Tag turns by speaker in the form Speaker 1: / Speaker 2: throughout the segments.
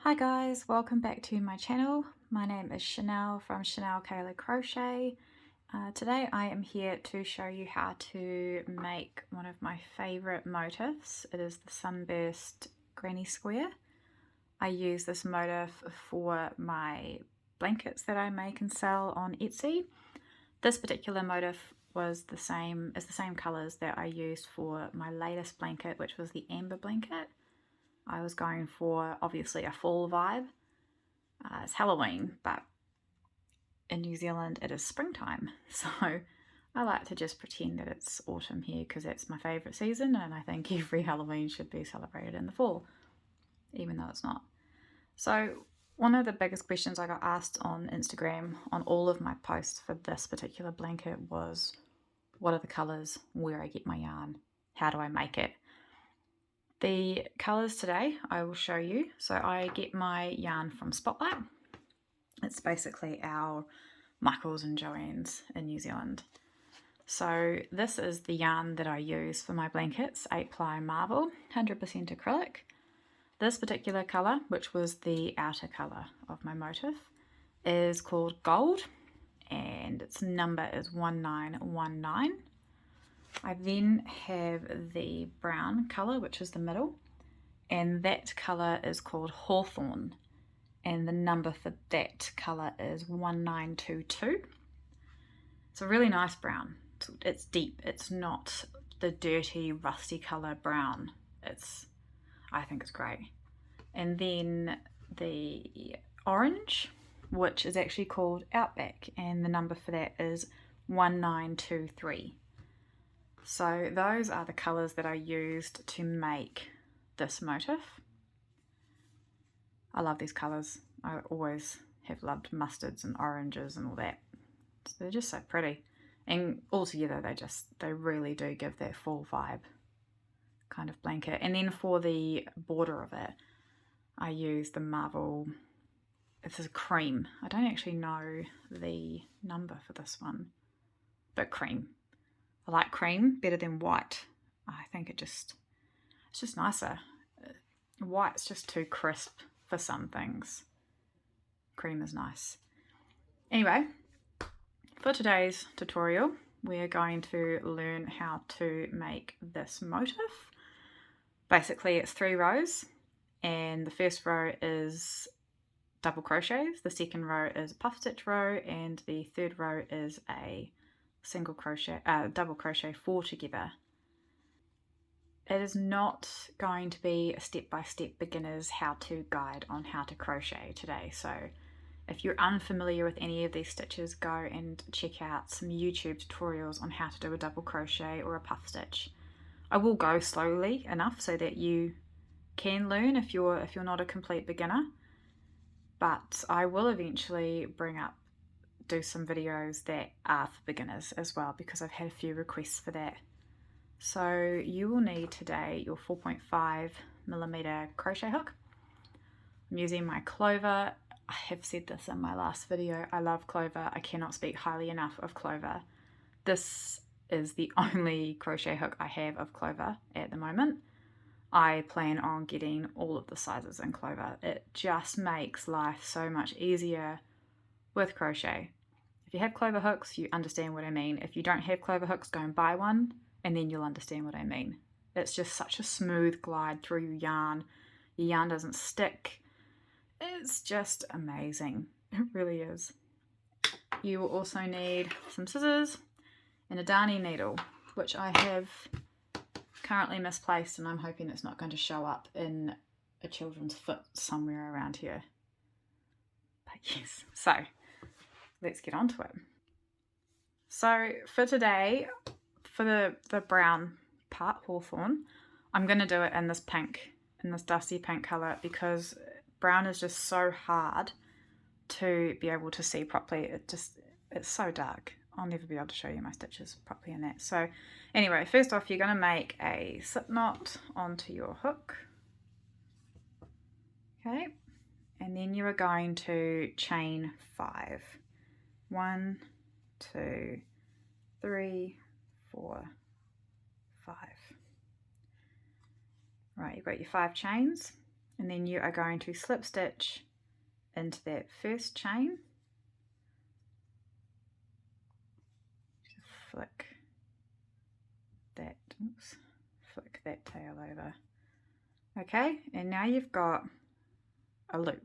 Speaker 1: Hi guys, welcome back to my channel. My name is Chanel from Chanel Kayla Crochet. Today I am here to show you how to make one of my favourite motifs. It is the sunburst granny square. I use this motif for my blankets that I make and sell on Etsy. This particular motif was the same colours that I used for my latest blanket, which was the amber blanket. I was going for obviously a fall vibe. It's Halloween, but in New Zealand it is springtime, so I like to just pretend that it's autumn here because that's my favourite season, and I think every Halloween should be celebrated in the fall, even though it's not. So one of the biggest questions I got asked on Instagram on all of my posts for this particular blanket was, what are the colours, where I get my yarn, how do I make it? The colours today I will show you. So I get my yarn from Spotlight. It's basically our Michaels and Joann's in New Zealand. So this is the yarn that I use for my blankets, 8-ply marble, 100% acrylic. This particular colour, which was the outer colour of my motif, is called Gold, and its number is 1919. I then have the brown colour, which is the middle, and that colour is called Hawthorn, and the number for that colour is 1922. It's a really nice brown. It's deep. It's not the dirty, rusty colour brown. I think it's great. And then the orange, which is actually called Outback, and the number for that is 1923. So those are the colours that I used to make this motif. I love these colours. I always have loved mustards and oranges and all that. So they're just so pretty. And altogether they really do give that fall vibe kind of blanket. And then for the border of it, I use the marble, this is cream. I don't actually know the number for this one, but cream. I like cream better than white. I think it's just nicer. White's just too crisp for some things. Cream is nice. Anyway, for today's tutorial, we are going to learn how to make this motif. Basically, it's 3 rows, and the first row is double crochets, the second row is a puff stitch row, and the third row is a single crochet, double crochet 4 together. It is not going to be a step-by-step beginner's how-to guide on how to crochet today, so if you're unfamiliar with any of these stitches, go and check out some YouTube tutorials on how to do a double crochet or a puff stitch. I will go slowly enough so that you can learn if you're not a complete beginner, but I will eventually do some videos that are for beginners as well, because I've had a few requests for that. So you will need today your 4.5mm crochet hook. I'm using my Clover. I have said this in my last video, I love Clover. I cannot speak highly enough of Clover. This is the only crochet hook I have of Clover at the moment. I plan on getting all of the sizes in Clover. It just makes life so much easier with crochet. If you have Clover hooks, you understand what I mean. If you don't have Clover hooks, go and buy one, and then you'll understand what I mean. It's just such a smooth glide through your yarn. Your yarn doesn't stick. It's just amazing. It really is. You will also need some scissors and a darning needle, which I have currently misplaced, and I'm hoping it's not going to show up in a children's foot somewhere around here. But yes, so let's get on to it. So for today, for the brown part, Hawthorn, I'm going to do it in this pink, in this dusty pink colour, because brown is just so hard to be able to see properly. It's so dark. I'll never be able to show you my stitches properly in that. So anyway, first off, you're going to make a slip knot onto your hook. Okay, and then you are going to chain 5. 1, 2, 3, 4, 5. Right, you've got your 5 chains, and then you are going to slip stitch into that first chain, flick that, oops, flick that tail over. Okay, and now you've got a loop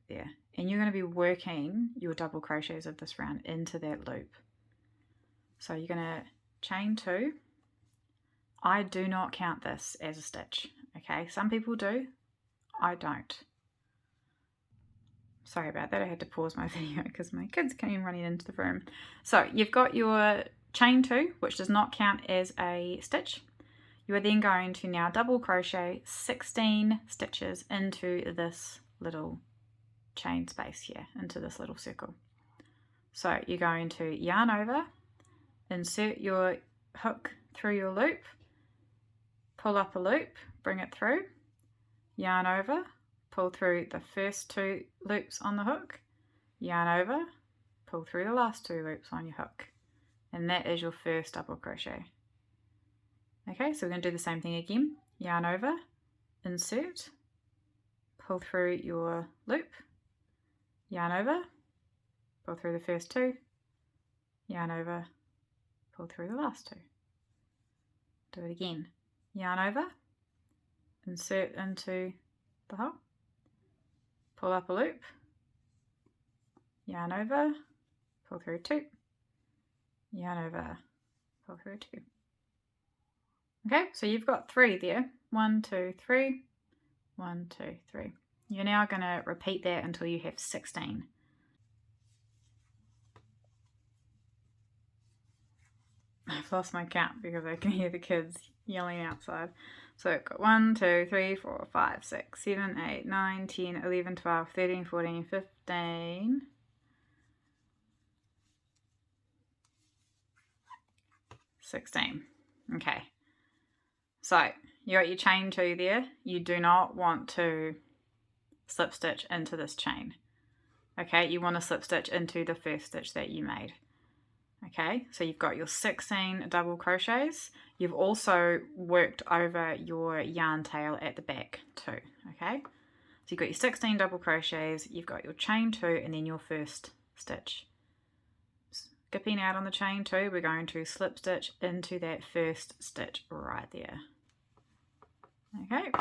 Speaker 1: there, and you're going to be working your double crochets of this round into that loop. So you're going to chain 2. I do not count this as a stitch, okay? Some people do, I don't. Sorry about that, I had to pause my video because my kids came running into the room. So you've got your chain 2, which does not count as a stitch. You are then going to now double crochet 16 stitches into this little chain space here, into this little circle. So you're going to yarn over, insert your hook through your loop, pull up a loop, bring it through, yarn over, pull through the first 2 loops on the hook, yarn over, pull through the last 2 loops on your hook, and that is your first double crochet. Okay, so we're going to do the same thing again. Yarn over, insert, pull through your loop, yarn over, pull through the first 2, yarn over, pull through the last 2. Do it again. Yarn over, insert into the hole, pull up a loop, yarn over, pull through 2, yarn over, pull through 2. Okay, so you've got 3 there. 1, 2, 3, 1, 2, 3. You're now going to repeat that until you have 16. I've lost my count because I can hear the kids yelling outside. So I've got 1, 2, 3, 4, 5, 6, 7, 8, 9, 10, 11, 12, 13, 14, 15, 16. Okay. So you got your chain 2 there. You do not want to slip stitch into this chain. Okay, you want to slip stitch into the first stitch that you made. Okay, so you've got your 16 double crochets. You've also worked over your yarn tail at the back too. Okay, so you've got your 16 double crochets, you've got your chain 2, and then your first stitch. Skipping out on the chain 2, we're going to slip stitch into that first stitch right there. Okay.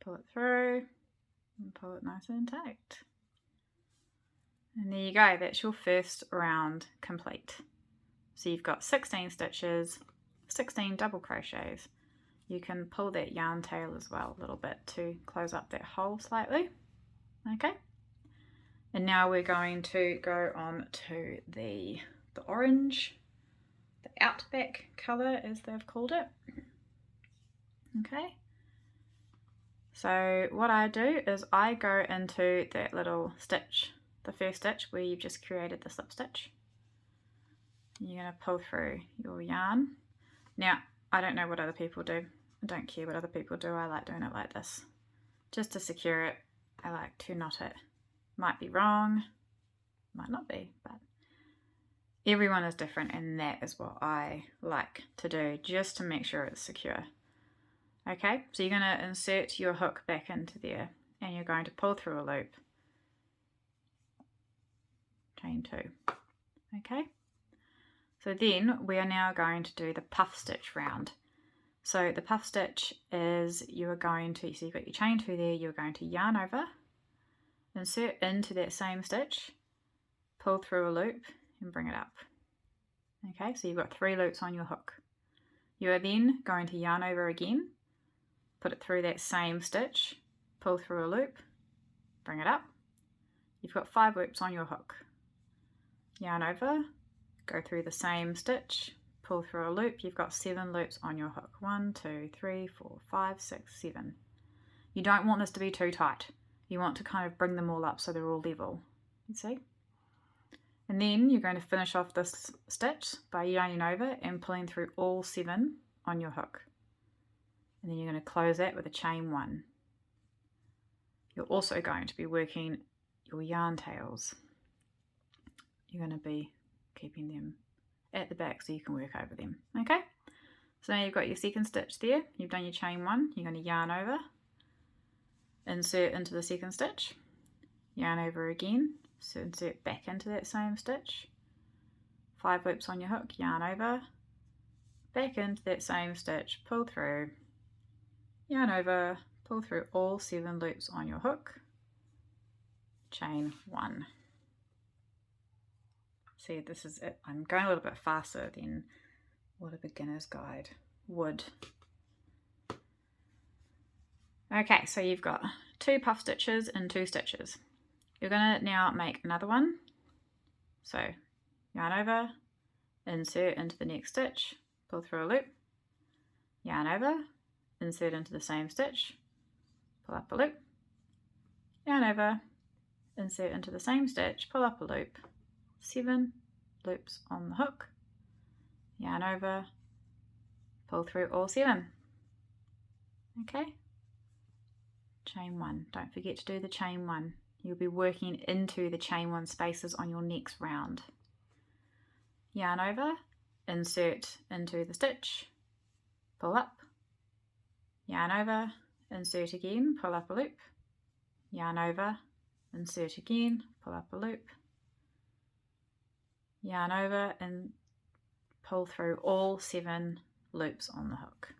Speaker 1: Pull it through and pull it nice and tight. And there you go, that's your first round complete. So you've got 16 stitches, 16 double crochets. You can pull that yarn tail as well a little bit to close up that hole slightly. Okay. And now we're going to go on to the orange, the outback colour as they've called it. Okay. So what I do is I go into that little stitch, the first stitch where you've just created the slip stitch. You're going to pull through your yarn. Now, I don't know what other people do. I don't care what other people do. I like doing it like this. Just to secure it, I like to knot it. Might be wrong, might not be, but everyone is different, and that is what I like to do just to make sure it's secure. Okay, so you're going to insert your hook back into there and you're going to pull through a loop, chain 2. Okay, so then we are now going to do the puff stitch round. So the puff stitch is you are going to, so you've got your chain 2 there, you're going to yarn over, insert into that same stitch, pull through a loop and bring it up. Okay, so you've got 3 loops on your hook. You are then going to yarn over again, put it through that same stitch, pull through a loop, bring it up. You've got 5 loops on your hook. Yarn over, go through the same stitch, pull through a loop. You've got 7 loops on your hook. 1, 2, 3, 4, 5, 6, 7. You don't want this to be too tight. You want to kind of bring them all up so they're all level. You see? And then you're going to finish off this stitch by yarning over and pulling through all 7 on your hook. And then you're going to close that with a chain 1. You're also going to be working your yarn tails. You're going to be keeping them at the back so you can work over them. Okay, so now you've got your second stitch there, you've done your chain 1, you're going to yarn over, insert into the second stitch, yarn over again, so insert back into that same stitch, 5 loops on your hook, yarn over, back into that same stitch, pull through, yarn over, pull through all 7 loops on your hook, chain 1. See, this is it. I'm going a little bit faster than what a beginner's guide would. Okay, so you've got 2 puff stitches and 2 stitches. You're going to now make another one. So yarn over, insert into the next stitch, pull through a loop, yarn over, insert into the same stitch, pull up a loop, yarn over, insert into the same stitch, pull up a loop, 7 loops on the hook, yarn over, pull through all 7. Okay, chain 1. Don't forget to do the chain 1. You'll be working into the chain 1 spaces on your next round. Yarn over, insert into the stitch, pull up, yarn over, insert again, pull up a loop, yarn over, insert again, pull up a loop, yarn over and pull through all 7 loops on the hook.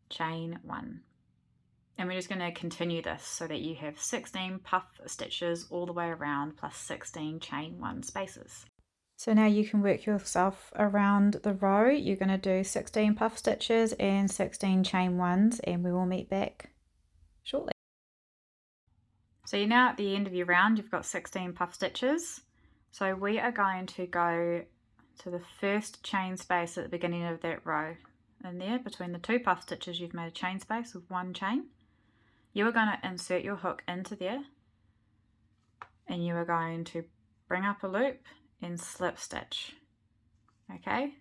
Speaker 1: Chain 1. And we're just going to continue this so that you have 16 puff stitches all the way around plus 16 chain 1 spaces. So now you can work yourself around the row. You're going to do 16 puff stitches and 16 chain 1s, and we will meet back shortly. So you're now at the end of your round. You've got 16 puff stitches. So we are going to go to the first chain space at the beginning of that row. And there, between the 2 puff stitches, you've made a chain space with 1 chain. You are going to insert your hook into there, and you are going to bring up a loop and slip stitch. Okay,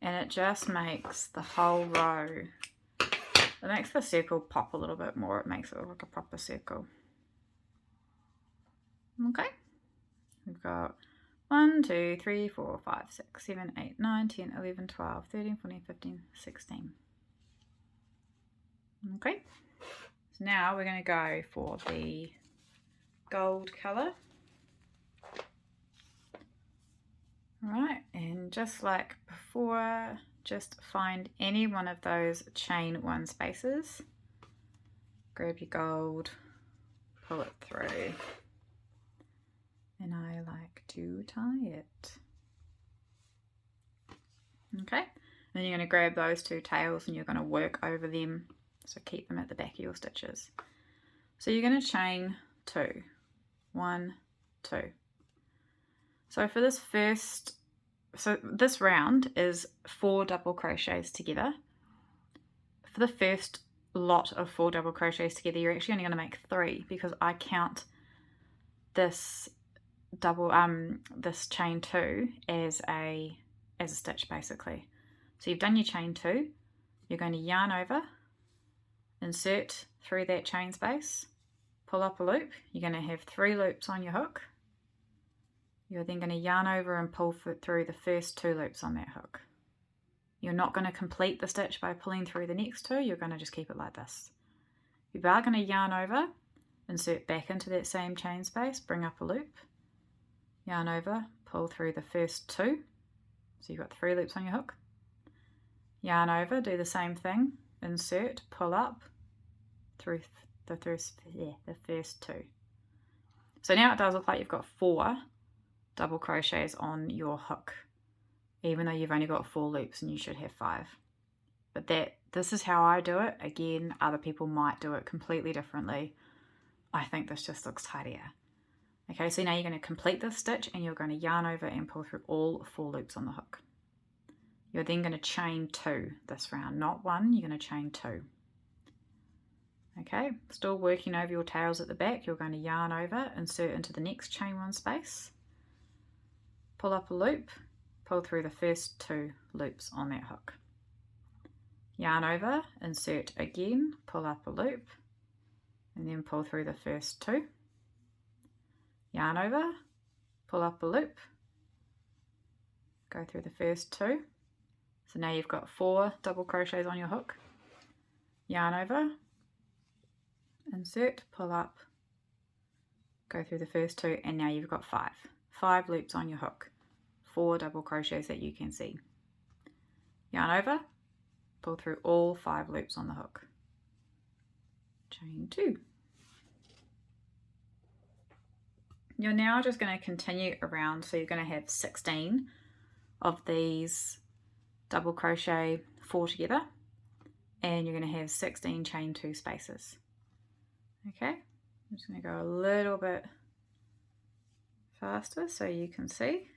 Speaker 1: and it just makes the whole row, it makes the circle pop a little bit more. It makes it look like a proper circle. Okay, we've got 1, 2, 3, 4, 5, 6, 7, 8, 9, 10, 11, 12, 13, 14, 15, 16. Okay, so now we're going to go for the gold colour. Right, and just like before, just find any one of those chain 1 spaces, grab your gold, pull it through, and I like to tie it. Okay, then you're going to grab those 2 tails and you're going to work over them, so keep them at the back of your stitches. So you're going to chain 2, 1, 2. So for this this round is 4 double crochets together. For the first lot of 4 double crochets together, you're actually only going to make 3 because I count this this chain 2 as a stitch basically. So you've done your chain 2, you're going to yarn over, insert through that chain space, pull up a loop. You're going to have 3 loops on your hook. You're then going to yarn over and pull through the first 2 loops on that hook. You're not going to complete the stitch by pulling through the next 2, you're going to just keep it like this. You are going to yarn over, insert back into that same chain space, bring up a loop, yarn over, pull through the first 2, so you've got 3 loops on your hook, yarn over, do the same thing, insert, pull up through the first 2. So now it does look like you've got 4 double crochets on your hook, even though you've only got 4 loops and you should have 5. But this is how I do it. Again, other people might do it completely differently. I think this just looks tidier. Okay, so now you're going to complete this stitch and you're going to yarn over and pull through all 4 loops on the hook. You're then going to chain 2 this round, not 1, you're going to chain 2. Okay, still working over your tails at the back, you're going to yarn over, insert into the next chain 1 space, pull up a loop, pull through the first 2 loops on that hook. Yarn over, insert again, pull up a loop, and then pull through the first 2. Yarn over, pull up a loop, go through the first 2. So now you've got 4 double crochets on your hook, yarn over, insert, pull up, go through the first 2, and now you've got 5 loops on your hook, 4 double crochets that you can see. Yarn over, pull through all 5 loops on the hook, chain 2. You're now just going to continue around, so you're going to have 16 of these double crochet 4 together, and you're going to have 16 chain 2 spaces. Okay, I'm just going to go a little bit faster so you can see.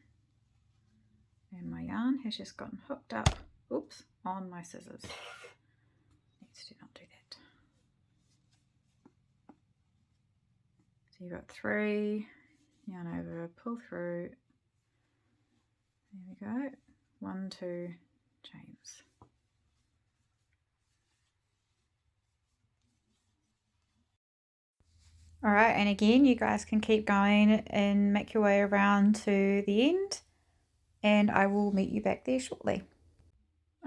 Speaker 1: And my yarn has just gotten hooked up, oops, on my scissors. Let's not do that. So you've got 3, yarn over, pull through, there we go, 1, 2, chains. Alright, and again you guys can keep going and make your way around to the end, and I will meet you back there shortly.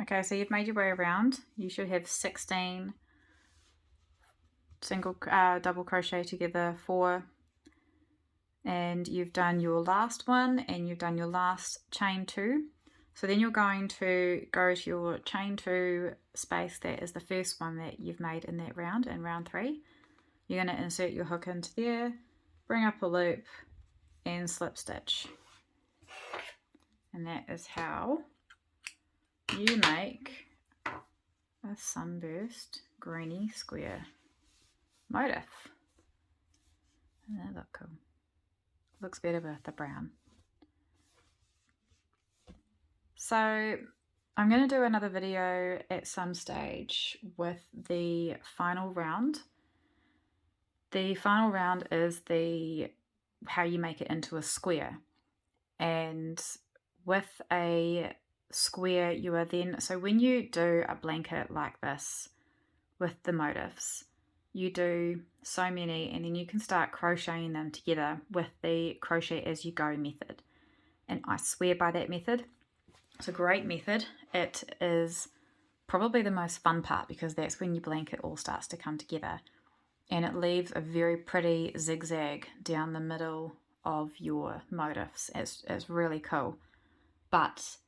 Speaker 1: Okay, so you've made your way around. You should have 16 single double crochet together, 4, and you've done your last one and you've done your last chain 2. So then you're going to go to your chain 2 space, that is the first one that you've made in that round, in round 3. You're going to insert your hook into there, bring up a loop and slip stitch. And that is how you make a sunburst greeny square motif. And that look cool. Looks better with the brown. So I'm going to do another video at some stage with the final round. The final round is how you make it into a square. And with a square you are then, so when you do a blanket like this with the motifs, you do so many and then you can start crocheting them together with the crochet as you go method. And I swear by that method. It's a great method. It is probably the most fun part because that's when your blanket all starts to come together, and it leaves a very pretty zigzag down the middle of your motifs. It's really cool, but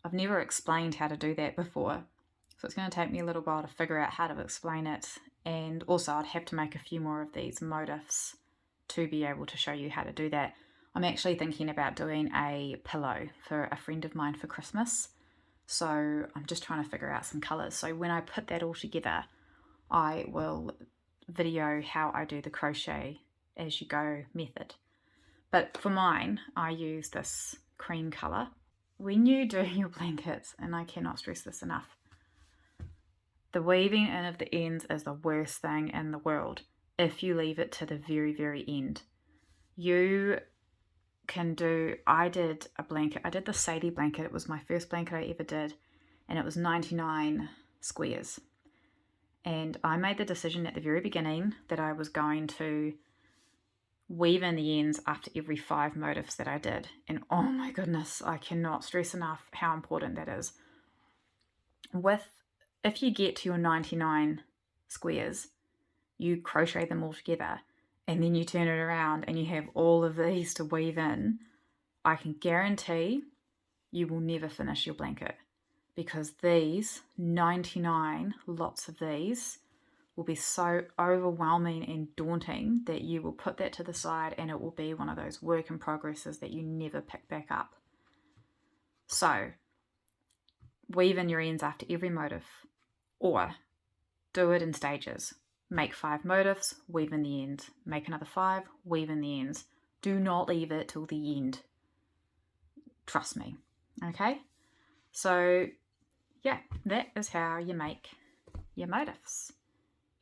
Speaker 1: I've never explained how to do that before, so it's going to take me a little while to figure out how to explain it, and also I'd have to make a few more of these motifs to be able to show you how to do that. I'm actually thinking about doing a pillow for a friend of mine for Christmas, so I'm just trying to figure out some colours. So when I put that all together, I will video how I do the crochet as you go method. But for mine, I use this cream colour. When you do your blankets, and I cannot stress this enough, the weaving in of the ends is the worst thing in the world if you leave it to the very, very end. You can do, I did a blanket, I did the Sadie blanket, it was my first blanket I ever did, and it was 99 squares. And I made the decision at the very beginning that I was going to weave in the ends after every 5 motifs that I did. And oh my goodness, I cannot stress enough how important that is. If you get to your 99 squares, you crochet them all together, and then you turn it around and you have all of these to weave in, I can guarantee you will never finish your blanket, because these 99 lots of these will be so overwhelming and daunting that you will put that to the side and it will be one of those work in progresses that you never pick back up. So weave in your ends after every motif, or do it in stages. Make 5 motifs, weave in the end. Make another 5, weave in the ends. Do not leave it till the end. Trust me. Okay? So yeah, that is how you make your motifs.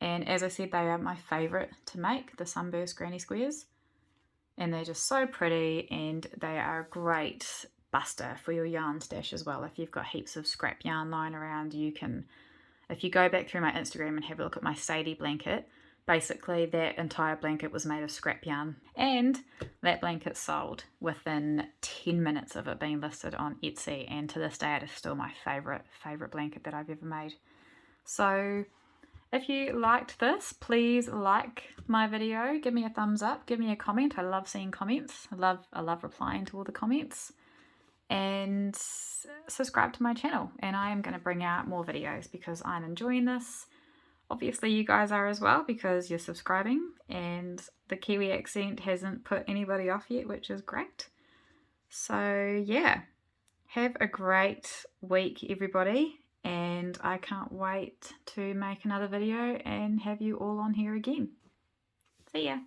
Speaker 1: And as I said, they are my favourite to make, the sunburst granny squares. And they're just so pretty, and they are a great buster for your yarn stash as well. If you've got heaps of scrap yarn lying around, you can, if you go back through my Instagram and have a look at my Sadie blanket, basically that entire blanket was made of scrap yarn, and that blanket sold within 10 minutes of it being listed on Etsy, and to this day it is still my favorite blanket that I've ever made. So if you liked this, please like my video, give me a thumbs up, give me a comment. I love seeing comments. I love replying to all the comments. And subscribe to my channel, and I am going to bring out more videos because I'm enjoying this. Obviously you guys are as well, because you're subscribing, and the Kiwi accent hasn't put anybody off yet, which is great. So yeah, have a great week everybody, and I can't wait to make another video and have you all on here again. See ya.